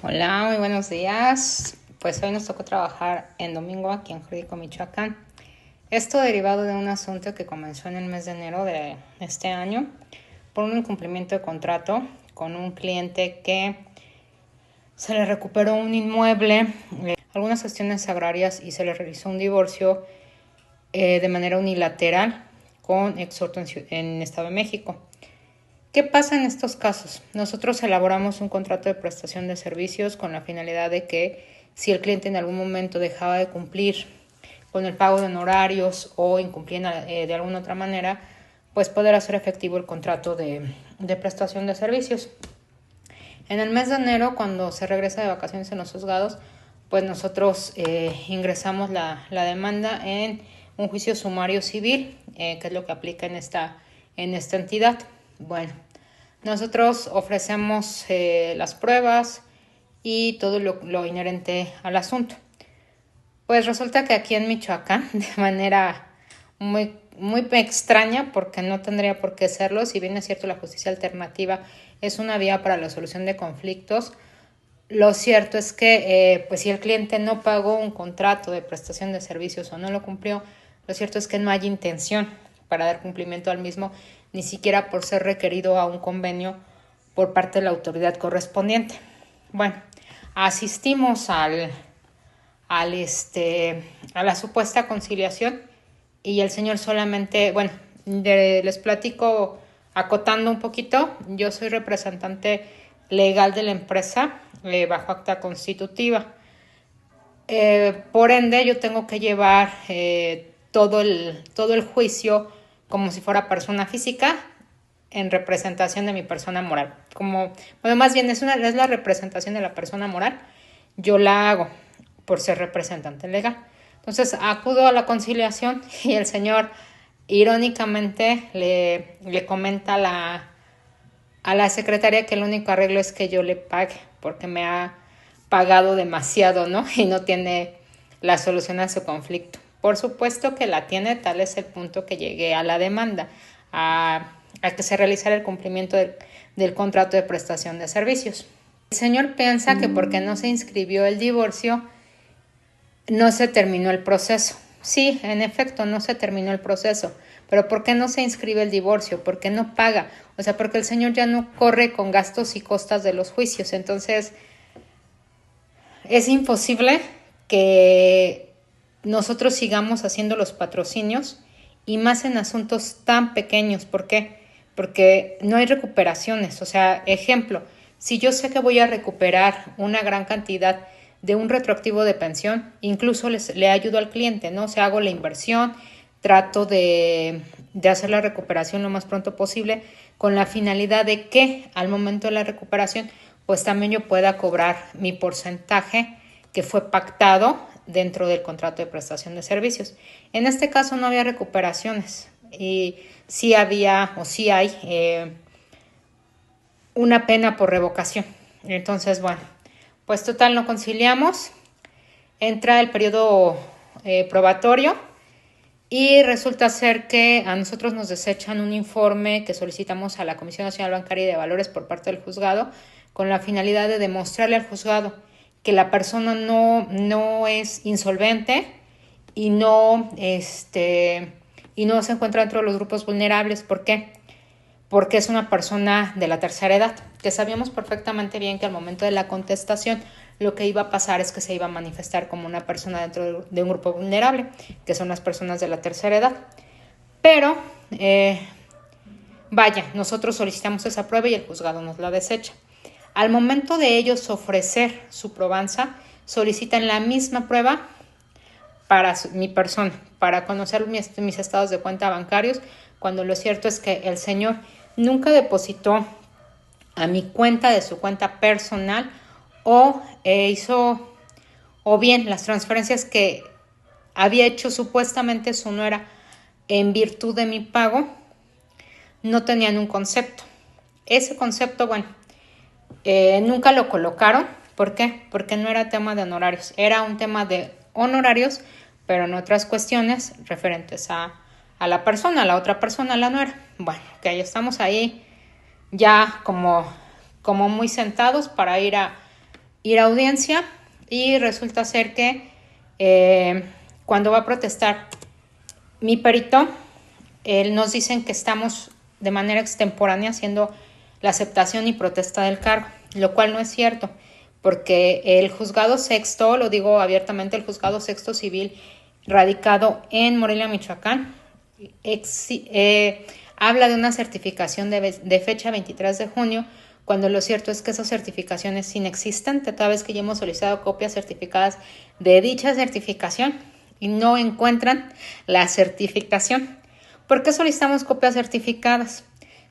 Hola, muy buenos días. Pues hoy nos tocó trabajar en domingo aquí en Jurídico, Michoacán. Esto derivado de un asunto que comenzó en el mes de enero de este año por un incumplimiento de contrato con un cliente que se le recuperó un inmueble, algunas cuestiones agrarias y se le realizó un divorcio de manera unilateral con exhorto en Estado de México. ¿Qué pasa en estos casos? Nosotros elaboramos un contrato de prestación de servicios con la finalidad de que si el cliente en algún momento dejaba de cumplir con el pago de honorarios o incumplía de alguna otra manera, pues poder hacer efectivo el contrato de prestación de servicios. En el mes de enero, cuando se regresa de vacaciones en los juzgados, pues nosotros ingresamos la demanda en un juicio sumario civil, que es lo que aplica en esta entidad. Bueno, nosotros ofrecemos las pruebas y todo lo inherente al asunto. Pues resulta que aquí en Michoacán, de manera muy extraña, porque no tendría por qué serlo, si bien es cierto la justicia alternativa es una vía para la solución de conflictos, lo cierto es que pues si el cliente no pagó un contrato de prestación de servicios o no lo cumplió, lo cierto es que no hay intención para dar cumplimiento al mismo, ni siquiera por ser requerido a un convenio por parte de la autoridad correspondiente. Bueno, asistimos a la supuesta conciliación y el señor solamente, bueno, les platico acotando un poquito, yo soy representante legal de la empresa bajo acta constitutiva. Por ende, yo tengo que llevar todo el juicio como si fuera persona física en representación de mi persona moral. Bueno, más bien es la representación de la persona moral. Yo la hago por ser representante legal. Entonces acudo a la conciliación y el señor irónicamente le comenta a la secretaria que el único arreglo es que yo le pague porque me ha pagado demasiado, ¿no? Y no tiene la solución a su conflicto. Por supuesto que la tiene, tal es el punto que llegué a la demanda, a que se realizara el cumplimiento del contrato de prestación de servicios. El señor piensa que porque no se inscribió el divorcio, no se terminó el proceso. Sí, en efecto, no se terminó el proceso. Pero ¿por qué no se inscribe el divorcio? ¿Por qué no paga? O sea, porque el señor ya no corre con gastos y costas de los juicios. Entonces, es imposible que nosotros sigamos haciendo los patrocinios y más en asuntos tan pequeños. ¿Por qué? Porque no hay recuperaciones. O sea, ejemplo, si yo sé que voy a recuperar una gran cantidad de un retroactivo de pensión, incluso le ayudo al cliente, ¿no? O sea, hago la inversión, trato de hacer la recuperación lo más pronto posible con la finalidad de que al momento de la recuperación pues también yo pueda cobrar mi porcentaje que fue pactado dentro del contrato de prestación de servicios. En este caso no había recuperaciones y sí había o sí hay una pena por revocación. Entonces, bueno, pues total no conciliamos, entra el periodo probatorio y resulta ser que a nosotros nos desechan un informe que solicitamos a la Comisión Nacional Bancaria y de Valores por parte del juzgado con la finalidad de demostrarle al juzgado que la persona no es insolvente y no se encuentra dentro de los grupos vulnerables. ¿Por qué? Porque es una persona de la tercera edad, que sabíamos perfectamente bien que al momento de la contestación lo que iba a pasar es que se iba a manifestar como una persona dentro de un grupo vulnerable, que son las personas de la tercera edad. Pero, vaya, nosotros solicitamos esa prueba y el juzgado nos la desecha. Al momento de ellos ofrecer su probanza, solicitan la misma prueba para mi persona, para conocer mis estados de cuenta bancarios, cuando lo cierto es que el señor nunca depositó a mi cuenta de su cuenta personal o hizo, o bien las transferencias que había hecho supuestamente su nuera en virtud de mi pago, no tenían un concepto. Ese concepto, bueno, nunca lo colocaron. ¿Por qué? Porque no era tema de honorarios, era un tema de honorarios, pero en otras cuestiones referentes a la persona, a la otra persona, a la nuera. Bueno, que ya estamos ahí ya como muy sentados para ir a ir a audiencia y resulta ser que cuando va a protestar mi perito, nos dicen que estamos de manera extemporánea haciendo la aceptación y protesta del cargo, lo cual no es cierto, porque el juzgado sexto, lo digo abiertamente, el juzgado sexto civil radicado en Morelia, Michoacán, habla de una certificación de fecha 23 de junio, cuando lo cierto es que esa certificación es inexistente, toda vez que ya hemos solicitado copias certificadas de dicha certificación y no encuentran la certificación. ¿Por qué solicitamos copias certificadas?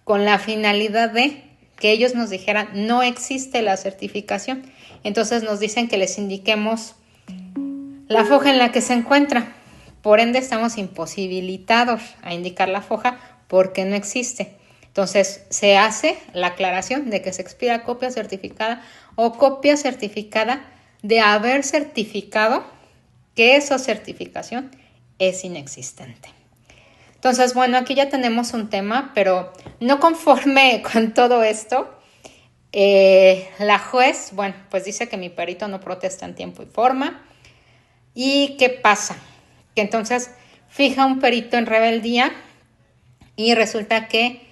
Con la finalidad de que ellos nos dijeran no existe la certificación. Entonces nos dicen que les indiquemos la foja en la que se encuentra. Por ende estamos imposibilitados a indicar la foja porque no existe. Entonces se hace la aclaración de que se expida copia certificada o copia certificada de haber certificado que esa certificación es inexistente. Entonces, bueno, aquí ya tenemos un tema, pero no conforme con todo esto, la juez, bueno, pues dice que mi perito no protesta en tiempo y forma. ¿Y qué pasa? Que entonces fija un perito en rebeldía y resulta que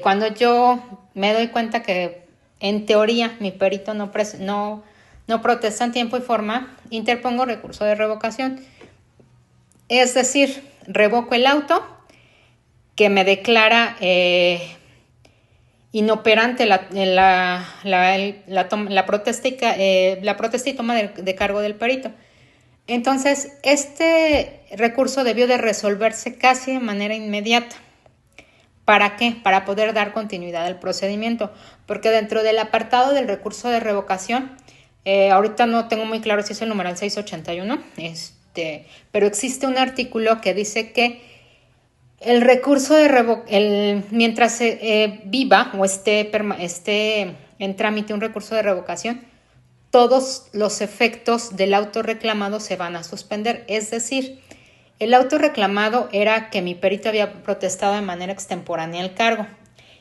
cuando yo me doy cuenta que en teoría mi perito no protesta en tiempo y forma, interpongo recurso de revocación. Es decir, revoco el auto que me declara inoperante la protesta y toma de cargo del perito. Entonces, este recurso debió de resolverse casi de manera inmediata. ¿Para qué? Para poder dar continuidad al procedimiento, porque dentro del apartado del recurso de revocación, ahorita no tengo muy claro si es el numeral 681, pero existe un artículo que dice que el recurso de mientras viva o esté en trámite un recurso de revocación, todos los efectos del auto reclamado se van a suspender. Es decir, el auto reclamado era que mi perito había protestado de manera extemporánea el cargo.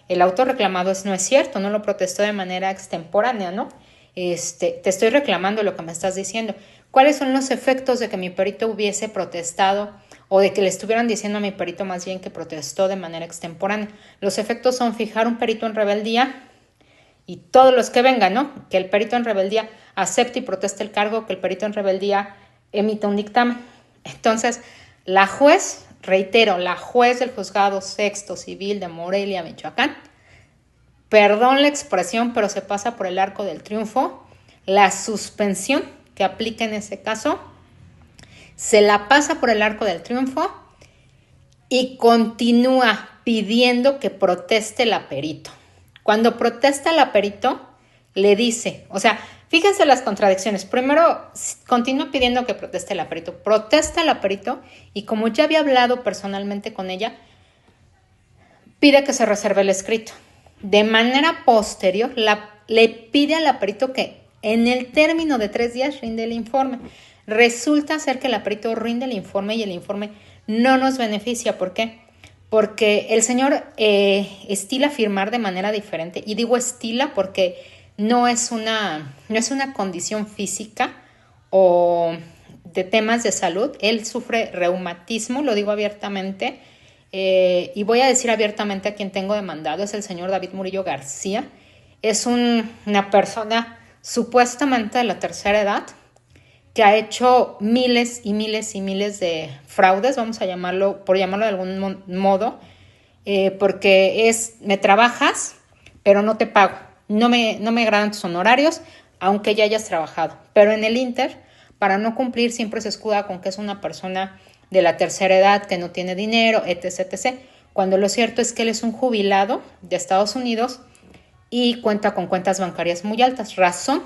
El auto reclamado no es cierto, no lo protestó de manera extemporánea, ¿no? Te estoy reclamando lo que me estás diciendo. ¿Cuáles son los efectos de que mi perito hubiese protestado o de que le estuvieran diciendo a mi perito más bien que protestó de manera extemporánea? Los efectos son fijar un perito en rebeldía y todos los que vengan, ¿no? Que el perito en rebeldía acepte y proteste el cargo, que el perito en rebeldía emita un dictamen. Entonces, la juez, reitero, la juez del juzgado sexto civil de Morelia, Michoacán, perdón la expresión, pero se pasa por el arco del triunfo. La suspensión que aplica en ese caso se la pasa por el arco del triunfo y continúa pidiendo que proteste el perito. Cuando protesta el perito, le dice, o sea, fíjense las contradicciones. Primero, continúa pidiendo que proteste el perito. Protesta el perito y como ya había hablado personalmente con ella, pide que se reserve el escrito. De manera posterior, le pide al perito que en el término de 3 días rinde el informe. Resulta ser que el perito rinde el informe y el informe no nos beneficia. ¿Por qué? Porque el señor estila firmar de manera diferente. Y digo estila porque no es una condición física o de temas de salud. Él sufre reumatismo, lo digo abiertamente. Y voy a decir abiertamente a quien tengo demandado, es el señor David Murillo García. Es una persona supuestamente de la tercera edad que ha hecho miles y miles y miles de fraudes, vamos a llamarlo, por llamarlo de algún modo, porque me trabajas, pero no te pago. No me agradan tus honorarios, aunque ya hayas trabajado. Pero en el Inter, para no cumplir, siempre se escuda con que es una persona de la tercera edad, que no tiene dinero, etc., etc., cuando lo cierto es que él es un jubilado de Estados Unidos y cuenta con cuentas bancarias muy altas, razón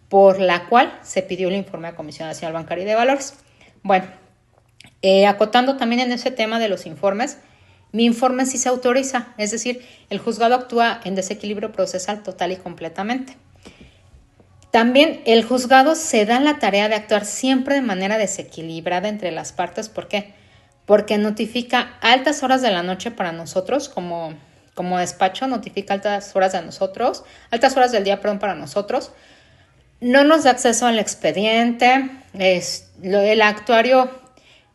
por la cual se pidió el informe a Comisión Nacional Bancaria y de Valores. Bueno, acotando también en ese tema de los informes, mi informe sí se autoriza, es decir, el juzgado actúa en desequilibrio procesal total y completamente. También el juzgado se da la tarea de actuar siempre de manera desequilibrada entre las partes. ¿Por qué? Porque notifica altas horas de la noche para nosotros, como despacho, notifica altas horas del día, para nosotros. no nos da acceso al expediente, el actuario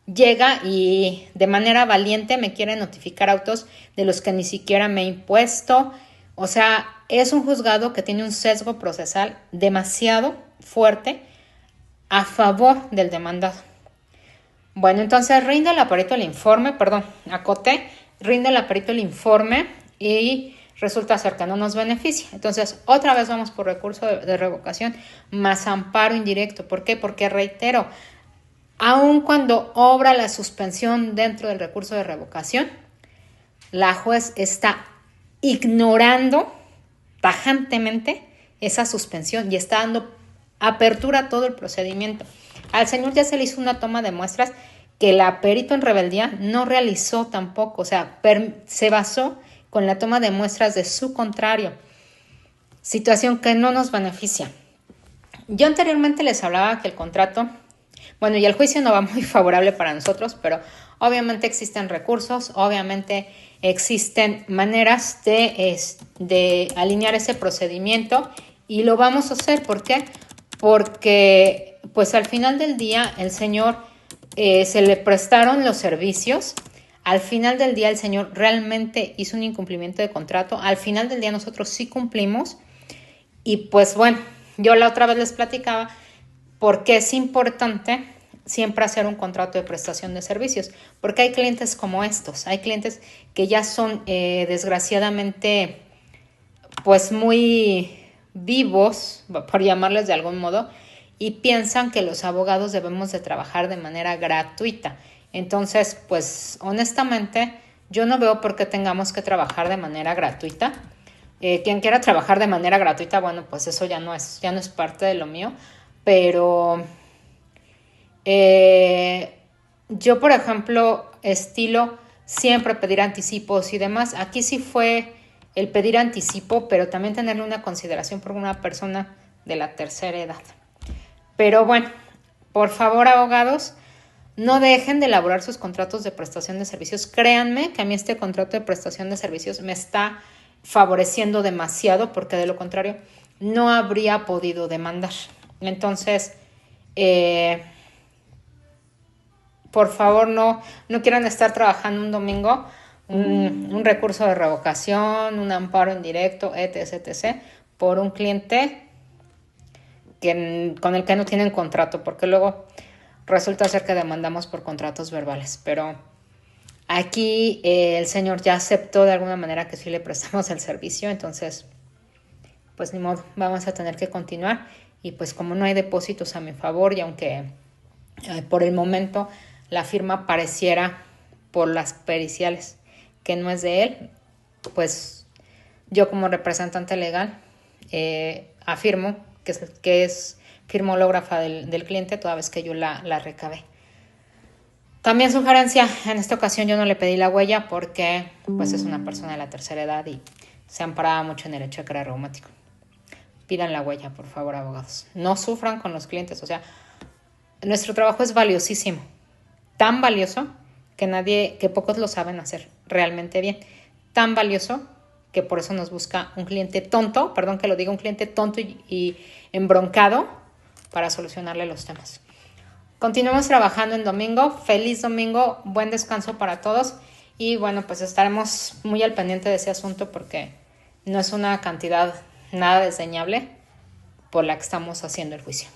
llega y de manera valiente me quiere notificar autos de los que ni siquiera me he impuesto. O sea, es un juzgado que tiene un sesgo procesal demasiado fuerte a favor del demandado. Bueno, entonces rinde el perito el informe, acoté, rinde el perito el informe y resulta ser que no nos beneficia. Entonces, otra vez vamos por recurso de revocación más amparo indirecto. ¿Por qué? Porque reitero, aun cuando obra la suspensión dentro del recurso de revocación, la juez está ignorando tajantemente esa suspensión y está dando apertura a todo el procedimiento. Al señor ya se le hizo una toma de muestras que la perito en rebeldía no realizó tampoco, o sea, se basó con la toma de muestras de su contrario, situación que no nos beneficia. Yo anteriormente les hablaba que el contrato, bueno, y el juicio no va muy favorable para nosotros, pero obviamente existen recursos, obviamente existen maneras de alinear ese procedimiento y lo vamos a hacer. ¿Por qué? Porque pues al final del día el señor se le prestaron los servicios, al final del día el señor realmente hizo un incumplimiento de contrato, al final del día nosotros sí cumplimos y pues bueno, yo la otra vez les platicaba porque es importante siempre hacer un contrato de prestación de servicios, porque hay clientes como estos, hay clientes que ya son desgraciadamente pues muy vivos, por llamarles de algún modo, y piensan que los abogados debemos de trabajar de manera gratuita. Entonces, pues honestamente, yo no veo por qué tengamos que trabajar de manera gratuita. Quien quiera trabajar de manera gratuita, bueno, pues eso ya no es parte de lo mío, pero yo, por ejemplo, estilo siempre pedir anticipos y demás. Aquí sí fue el pedir anticipo, pero también tenerle una consideración por una persona de la tercera edad. Pero bueno, por favor, abogados, no dejen de elaborar sus contratos de prestación de servicios. Créanme que a mí este contrato de prestación de servicios me está favoreciendo demasiado, porque de lo contrario no habría podido demandar. Entonces, por favor, no quieran estar trabajando un domingo, un recurso de revocación, un amparo indirecto, etc., por un cliente con el que no tienen contrato, porque luego resulta ser que demandamos por contratos verbales. Pero aquí el señor ya aceptó de alguna manera que sí le prestamos el servicio, entonces pues ni modo, vamos a tener que continuar. Y pues como no hay depósitos a mi favor y aunque por el momento la firma pareciera por las periciales que no es de él, pues yo como representante legal afirmo que es firma hológrafa del cliente toda vez que yo la recabé. También sugerencia, en esta ocasión yo no le pedí la huella porque pues es una persona de la tercera edad y se amparaba mucho en el hecho de que era reumático. Pidan la huella, por favor, abogados. No sufran con los clientes, o sea, nuestro trabajo es valiosísimo, tan valioso que pocos lo saben hacer realmente bien, tan valioso que por eso nos busca un cliente tonto, perdón que lo diga, un cliente tonto y embroncado para solucionarle los temas. Continuamos trabajando en domingo, feliz domingo, buen descanso para todos y bueno, pues estaremos muy al pendiente de ese asunto porque no es una cantidad nada desdeñable por la que estamos haciendo el juicio.